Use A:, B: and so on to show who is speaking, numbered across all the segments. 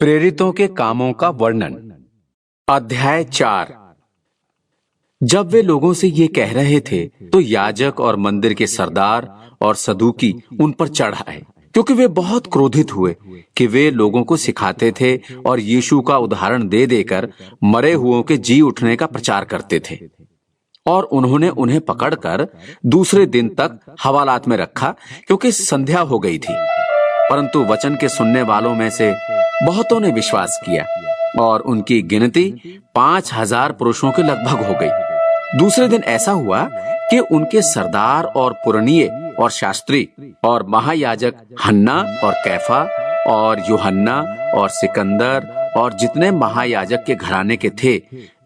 A: प्रेरितों के कामों का वर्णन। अध्याय 4। जब वे लोगों से ये कह रहे थे तो याजक और मंदिर के सरदार और सदूकी उन पर चढ़ आए, क्योंकि वे बहुत क्रोधित हुए कि वे लोगों को सिखाते थे और यीशु का उदाहरण दे देकर मरे हुओं के जी उठने का प्रचार करते थे। और उन्होंने उन्हें पकड़कर दूसरे दिन तक हवालात में रखा, क्योंकि संध्या हो गई थी। परंतु वचन के सुनने वालों में से बहुतों ने विश्वास किया और उनकी गिनती 5,000 पुरुषों के लगभग हो गई। दूसरे दिन ऐसा हुआ कि उनके सरदार और पुरनिये और शास्त्री और महायाजक हन्ना और कैफा और यूहन्ना और सिकंदर और जितने महायाजक के घराने के थे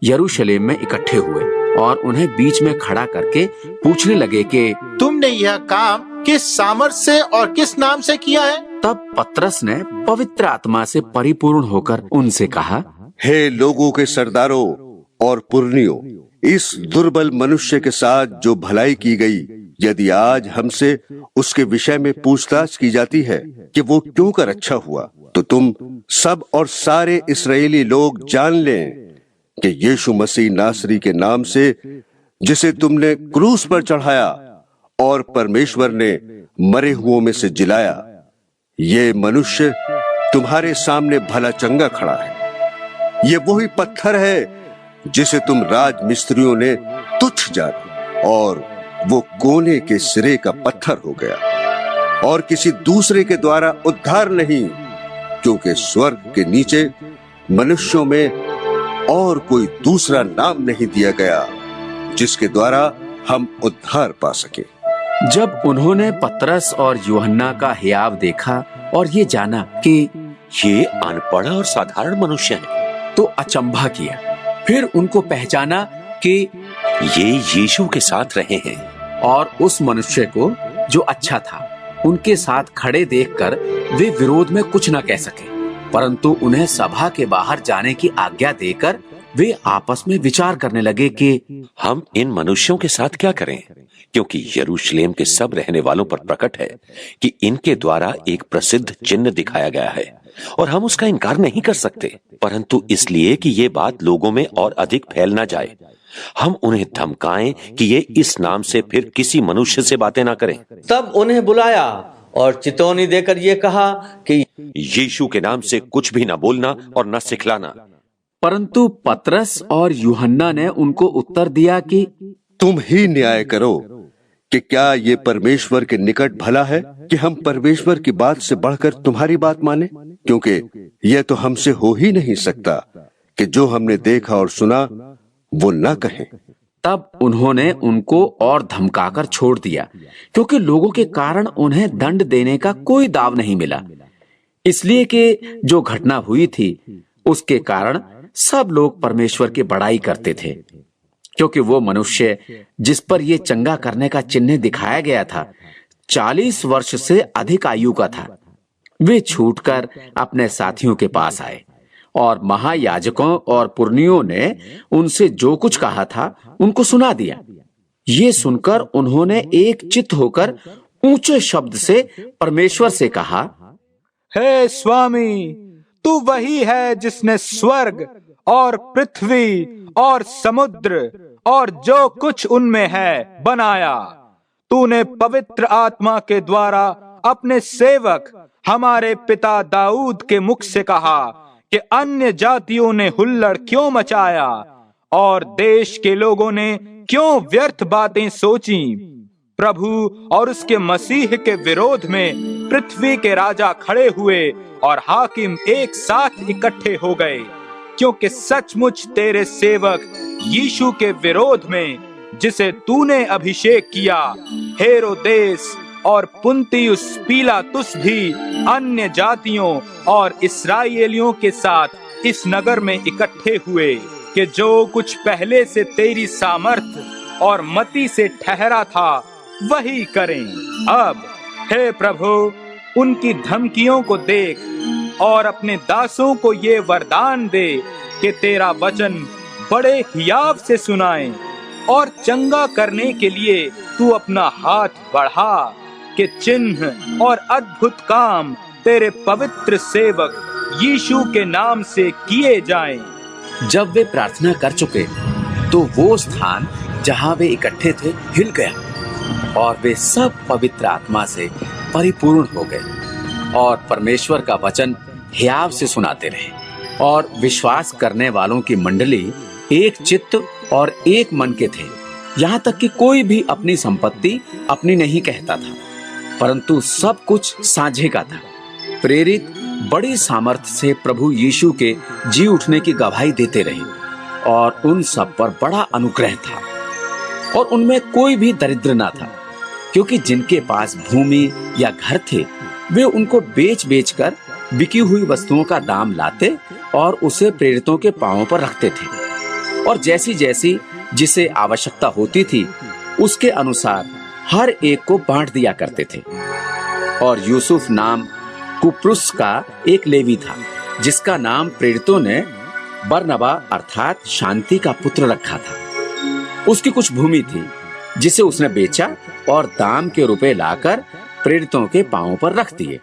A: यरूशलेम में इकट्ठे हुए और उन्हें बीच में खड़ा करके पूछने लगे कि
B: तुमने यह काम किस सामर्थ से और किस नाम से किया है?
A: तब पतरस ने पवित्र आत्मा से परिपूर्ण होकर उनसे कहा,
C: हे लोगों के सरदारों और पुरनियों, इस दुर्बल मनुष्य के साथ जो भलाई की गई, यदि आज हमसे उसके विषय में पूछताछ की जाती है कि वो क्यों कर अच्छा हुआ, तो तुम सब और सारे इस्राएली लोग जान लें कि यीशु मसीह नासरी के नाम से, जिसे तुमने क्रूस पर चढ़ाया और परमेश्वर ने मरे हुओं में से जिलाया, ये मनुष्य तुम्हारे सामने भला चंगा खड़ा है। ये वही पत्थर है जिसे तुम राज मिस्त्रियों ने तुच्छ जाना, और वो कोने के सिरे का पत्थर हो गया और किसी दूसरे के द्वारा उद्धार नहीं, क्योंकि स्वर्ग के नीचे मनुष्यों में और कोई दूसरा नाम नहीं दिया गया जिसके द्वारा हम उद्धार पा सके।
A: जब उन्होंने पतरस और यूहन्ना का हियाव देखा और ये जाना कि
D: ये अनपढ़ और साधारण मनुष्य हैं,
A: तो अचंभा किया। फिर उनको पहचाना कि
D: ये यीशु के साथ रहे हैं।
A: और उस मनुष्य को जो अच्छा था उनके साथ खड़े देखकर वे विरोध में कुछ न कह सके, परंतु उन्हें सभा के बाहर जाने की आज्ञा देकर वे आपस में विचार करने लगे कि
D: हम इन मनुष्यों के साथ क्या करें, क्योंकि यरूशलेम के सब रहने वालों पर प्रकट है कि इनके द्वारा एक प्रसिद्ध चिन्ह दिखाया गया है और हम उसका इनकार नहीं कर सकते, परंतु इसलिए कि ये बात लोगों में और अधिक फैल ना जाए, हम उन्हें धमकाएं कि ये इस नाम से फिर किसी मनुष्य से बातें ना करें।
E: तब उन्हें बुलाया और चितौनी देकर ये कहा कि
D: यीशु के नाम से कुछ भी ना बोलना और न सिखलाना।
A: परंतु पतरस और यूहन्ना ने उनको उत्तर दिया कि
C: तुम ही न्याय करो कि क्या ये परमेश्वर के निकट भला है कि हम परमेश्वर की बात से बढ़कर तुम्हारी बात माने, क्योंकि यह तो हमसे हो ही नहीं सकता कि जो हमने देखा और सुना वो न कहें।
A: तब उन्होंने उनको और धमकाकर छोड़ दिया, क्योंकि लोगों के कारण उन्हें दंड देने का कोई दाव नहीं मिला, इसलिए कि जो घटना हुई थी उसके कारण सब लोग परमेश्वर की बड़ाई करते थे, क्योंकि वो मनुष्य जिस पर ये चंगा करने का चिन्ह दिखाया गया था 40 वर्ष से अधिक आयु का था। वे छूटकर अपने साथियों के पास आए और महायाजकों और पुरनियों ने उनसे जो कुछ कहा था उनको सुना दिया। ये सुनकर उन्होंने एक चित्त होकर ऊंचे शब्द से परमेश्वर से कहा,
F: हे स्वामी, तू वही है जिसने स्वर्ग और पृथ्वी और समुद्र और जो कुछ उनमें है बनाया। तूने पवित्र आत्मा के द्वारा अपने सेवक हमारे पिता दाऊद के मुख से कहा कि अन्य जातियों ने हुल्लड़ क्यों मचाया और देश के लोगों ने क्यों व्यर्थ बातें सोची। प्रभु और उसके मसीह के विरोध में पृथ्वी के राजा खड़े हुए और हाकिम एक साथ इकट्ठे हो गए, क्योंकि सचमुच तेरे सेवक यीशु के विरोध में, जिसे तूने अभिषेक किया, हेरोदेस और पुन्तियुस पिलातुस भी अन्य जातियों और इस्राएलियों के साथ इस नगर में इकट्ठे हुए कि जो कुछ पहले से तेरी सामर्थ और मति से ठहरा था वही करें। अब हे प्रभु, उनकी धमकियों को देख और अपने दासों को ये वरदान दे कि तेरा वचन बड़े हियाव से सुनाएं और चंगा करने के लिए तू अपना हाथ बढ़ा कि चिन्ह और अद्भुत काम तेरे पवित्र सेवक यीशु के नाम से किए जाएं।
A: जब वे प्रार्थना कर चुके तो वो स्थान जहां वे इकट्ठे थे हिल गया और वे सब पवित्र आत्मा से परिपूर्ण हो गए और परमेश्वर का वचन हियाव से सुनाते रहे। और विश्वास करने वालों की मंडली एक चित्त और एक मन के थे, यहाँ तक कि कोई भी अपनी संपत्ति अपनी नहीं कहता था, परंतु सब कुछ साझे का था। प्रेरित बड़ी सामर्थ्य से प्रभु यीशु के जी उठने की गवाही देते रहे और उन सब पर बड़ा अनुग्रह था और उनमें कोई भी दरिद्र ना था, क्योंकि जिनके पास भूमि या घर थे वे उनको बेच कर बिकी हुई वस्तुओं का दाम लाते और उसे प्रेरितों के पांवों पर रखते थे और जैसी जैसी जिसे आवश्यकता होती थी उसके अनुसार हर एक को बांट दिया करते थे। और यूसुफ नाम कुप्रुस का एक लेवी था, जिसका नाम प्रेरितों ने बरनबा अर्थात शांति का पुत्र रखा था। उसकी कुछ भूमि थी जिसे उसने बेचा और दाम के रुपए लाकर प्रेरितों के पांवों पर रख दिए।